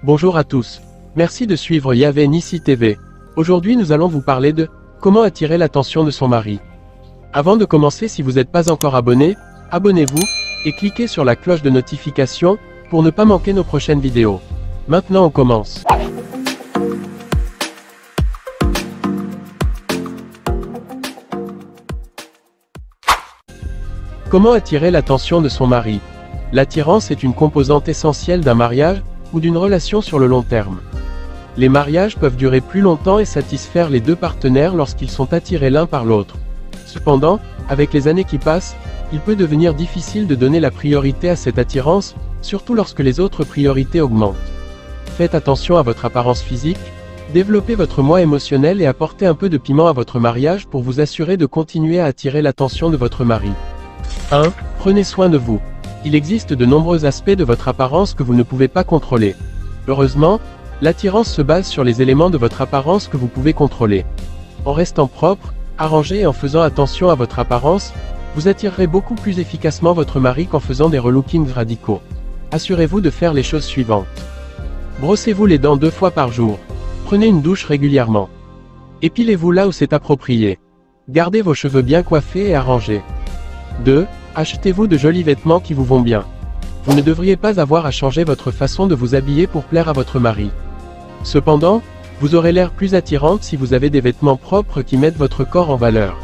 Bonjour à tous. Merci de suivre Yahvé Nissi TV. Aujourd'hui nous allons vous parler de comment attirer l'attention de son mari. Avant de commencer, si vous n'êtes pas encore abonné, abonnez-vous et cliquez sur la cloche de notification pour ne pas manquer nos prochaines vidéos. Maintenant on commence. Comment attirer l'attention de son mari? L'attirance est une composante essentielle d'un mariage ou d'une relation sur le long terme. Les mariages peuvent durer plus longtemps et satisfaire les deux partenaires lorsqu'ils sont attirés l'un par l'autre. Cependant, avec les années qui passent, il peut devenir difficile de donner la priorité à cette attirance, surtout lorsque les autres priorités augmentent. Faites attention à votre apparence physique, développez votre moi émotionnel et apportez un peu de piment à votre mariage pour vous assurer de continuer à attirer l'attention de votre mari. 1. Prenez soin de vous. Il existe de nombreux aspects de votre apparence que vous ne pouvez pas contrôler. Heureusement, l'attirance se base sur les éléments de votre apparence que vous pouvez contrôler. En restant propre, arrangé et en faisant attention à votre apparence, vous attirerez beaucoup plus efficacement votre mari qu'en faisant des relookings radicaux. Assurez-vous de faire les choses suivantes. Brossez-vous les dents 2 fois par jour. Prenez une douche régulièrement. Épilez-vous là où c'est approprié. Gardez vos cheveux bien coiffés et arrangés. 2. Achetez-vous de jolis vêtements qui vous vont bien. Vous ne devriez pas avoir à changer votre façon de vous habiller pour plaire à votre mari. Cependant, vous aurez l'air plus attirante si vous avez des vêtements propres qui mettent votre corps en valeur.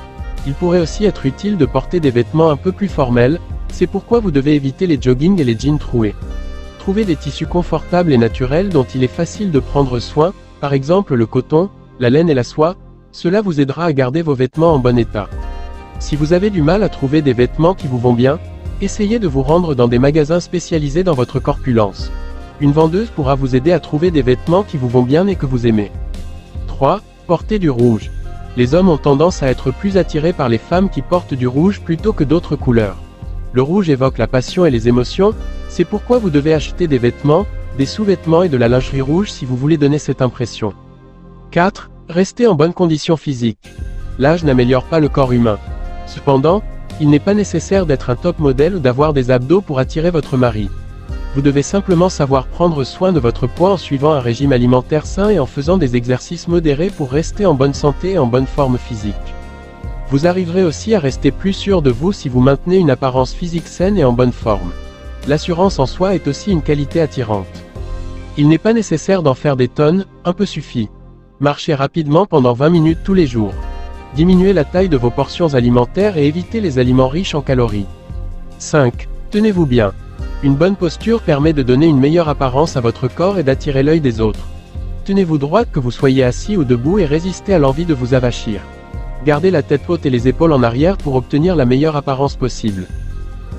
Il pourrait aussi être utile de porter des vêtements un peu plus formels, c'est pourquoi vous devez éviter les joggings et les jeans troués. Trouvez des tissus confortables et naturels dont il est facile de prendre soin, par exemple le coton, la laine et la soie, cela vous aidera à garder vos vêtements en bon état. Si vous avez du mal à trouver des vêtements qui vous vont bien, essayez de vous rendre dans des magasins spécialisés dans votre corpulence. Une vendeuse pourra vous aider à trouver des vêtements qui vous vont bien et que vous aimez. 3. Portez du rouge. Les hommes ont tendance à être plus attirés par les femmes qui portent du rouge plutôt que d'autres couleurs. Le rouge évoque la passion et les émotions, c'est pourquoi vous devez acheter des vêtements, des sous-vêtements et de la lingerie rouge si vous voulez donner cette impression. 4. Restez en bonne condition physique. L'âge n'améliore pas le corps humain. Cependant, il n'est pas nécessaire d'être un top modèle ou d'avoir des abdos pour attirer votre mari. Vous devez simplement savoir prendre soin de votre poids en suivant un régime alimentaire sain et en faisant des exercices modérés pour rester en bonne santé et en bonne forme physique. Vous arriverez aussi à rester plus sûr de vous si vous maintenez une apparence physique saine et en bonne forme. L'assurance en soi est aussi une qualité attirante. Il n'est pas nécessaire d'en faire des tonnes, un peu suffit. Marchez rapidement pendant 20 minutes tous les jours. Diminuez la taille de vos portions alimentaires et évitez les aliments riches en calories. 5. Tenez-vous bien. Une bonne posture permet de donner une meilleure apparence à votre corps et d'attirer l'œil des autres. Tenez-vous droite que vous soyez assis ou debout et résistez à l'envie de vous avachir. Gardez la tête haute et les épaules en arrière pour obtenir la meilleure apparence possible.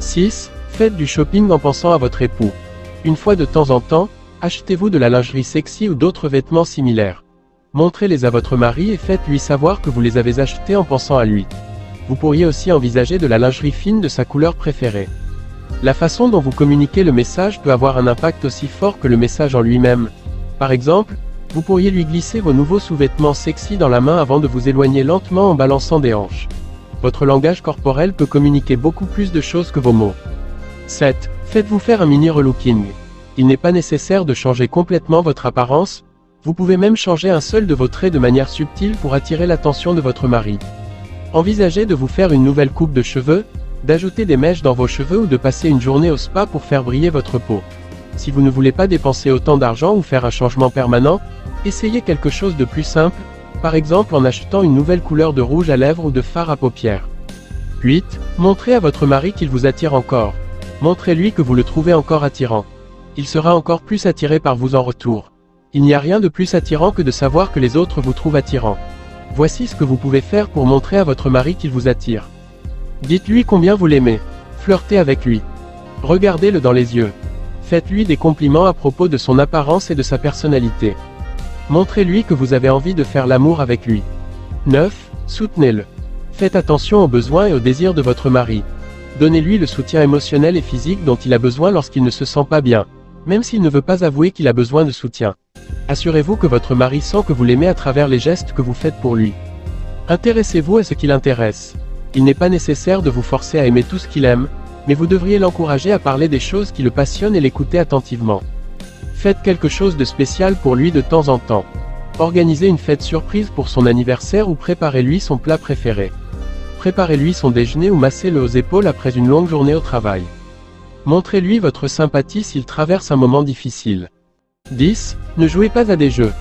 6. Faites du shopping en pensant à votre époux. Une fois de temps en temps, achetez-vous de la lingerie sexy ou d'autres vêtements similaires. Montrez-les à votre mari et faites-lui savoir que vous les avez achetés en pensant à lui. Vous pourriez aussi envisager de la lingerie fine de sa couleur préférée. La façon dont vous communiquez le message peut avoir un impact aussi fort que le message en lui-même. Par exemple, vous pourriez lui glisser vos nouveaux sous-vêtements sexy dans la main avant de vous éloigner lentement en balançant des hanches. Votre langage corporel peut communiquer beaucoup plus de choses que vos mots. 7. Faites-vous faire un mini relooking. Il n'est pas nécessaire de changer complètement votre apparence. Vous pouvez même changer un seul de vos traits de manière subtile pour attirer l'attention de votre mari. Envisagez de vous faire une nouvelle coupe de cheveux, d'ajouter des mèches dans vos cheveux ou de passer une journée au spa pour faire briller votre peau. Si vous ne voulez pas dépenser autant d'argent ou faire un changement permanent, essayez quelque chose de plus simple, par exemple en achetant une nouvelle couleur de rouge à lèvres ou de fard à paupières. 8. Montrez à votre mari qu'il vous attire encore. Montrez-lui que vous le trouvez encore attirant. Il sera encore plus attiré par vous en retour. Il n'y a rien de plus attirant que de savoir que les autres vous trouvent attirant. Voici ce que vous pouvez faire pour montrer à votre mari qu'il vous attire. Dites-lui combien vous l'aimez. Flirtez avec lui. Regardez-le dans les yeux. Faites-lui des compliments à propos de son apparence et de sa personnalité. Montrez-lui que vous avez envie de faire l'amour avec lui. 9. Soutenez-le. Faites attention aux besoins et aux désirs de votre mari. Donnez-lui le soutien émotionnel et physique dont il a besoin lorsqu'il ne se sent pas bien, même s'il ne veut pas avouer qu'il a besoin de soutien. Assurez-vous que votre mari sent que vous l'aimez à travers les gestes que vous faites pour lui. Intéressez-vous à ce qui l'intéresse. Il n'est pas nécessaire de vous forcer à aimer tout ce qu'il aime, mais vous devriez l'encourager à parler des choses qui le passionnent et l'écouter attentivement. Faites quelque chose de spécial pour lui de temps en temps. Organisez une fête surprise pour son anniversaire ou préparez-lui son plat préféré. Préparez-lui son déjeuner ou massez-le aux épaules après une longue journée au travail. Montrez-lui votre sympathie s'il traverse un moment difficile. 10. Ne jouez pas à des jeux.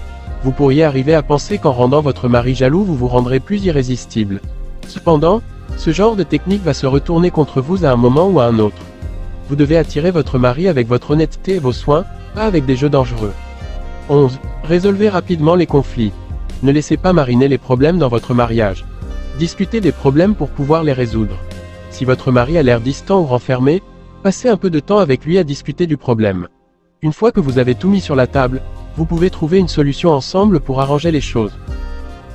Vous pourriez arriver à penser qu'en rendant votre mari jaloux vous vous rendrez plus irrésistible. Cependant, ce genre de technique va se retourner contre vous à un moment ou à un autre. Vous devez attirer votre mari avec votre honnêteté et vos soins, pas avec des jeux dangereux. 11. Résolvez rapidement les conflits. Ne laissez pas mariner les problèmes dans votre mariage. Discutez des problèmes pour pouvoir les résoudre. Si votre mari a l'air distant ou renfermé, passez un peu de temps avec lui à discuter du problème. Une fois que vous avez tout mis sur la table, vous pouvez trouver une solution ensemble pour arranger les choses.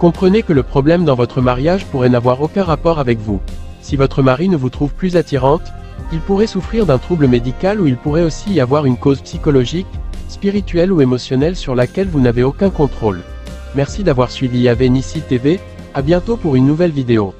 Comprenez que le problème dans votre mariage pourrait n'avoir aucun rapport avec vous. Si votre mari ne vous trouve plus attirante, il pourrait souffrir d'un trouble médical ou il pourrait aussi y avoir une cause psychologique, spirituelle ou émotionnelle sur laquelle vous n'avez aucun contrôle. Merci d'avoir suivi Yave Nissi TV, à bientôt pour une nouvelle vidéo.